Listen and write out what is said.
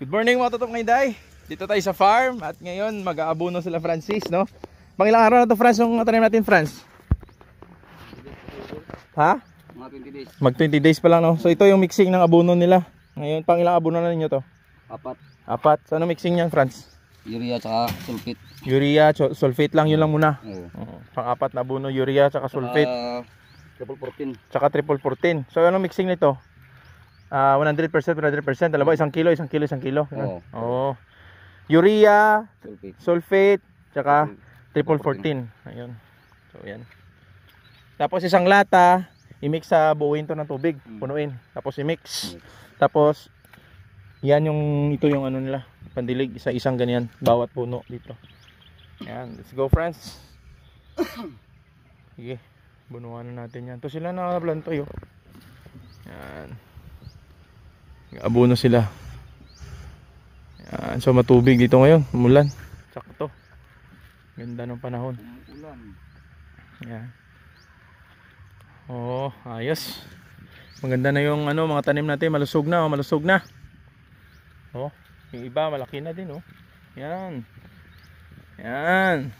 Good morning mga totoong Inday. Dito tayo sa farm at ngayon mag-aabono sila Francis, no? Pangilang araw na to, Franz, yung tanim natin, Franz? Ha? Mga 20 days. Mag 20 days pa lang, no? So ito yung mixing ng abono nila. Ngayon, pangilang abono na ninyo to? 4. Apat. So ano mixing niyan, Franz? Urea tsaka sulfate. Urea, sulfate lang, yun lang muna. Oo. Pang-apat na abono, urea tsaka sulfate. Triple 14. Tsaka triple 14. So ano mixing nito? 100%, 100%. Dalawa, 1 kilo, 1 kilo, 1 kilo. Oo. Oo. Urea, Sulfate. sulfate, tsaka triple 14. Ayun. So yan. Tapos isang lata, i-mix sa buuin to ng tubig, punuin. Tapos i-mix. Tapos yan yung ito yung ano nila, pandilig, isa-isang ganyan bawat puno dito. Yan, let's go friends. Sige, bunuan na natin yan. To sila nakaplantoy oh. Yan. Abono sila. Yan, so matubig dito ngayon, umulan. Sakto. Ganda ng panahon. Ulan. Yan. Oh, ayos. Maganda na yung ano, mga tanim natin, malusog na, oh, malusog na. Oh, yung iba malaki na din oh. Yan. Yan.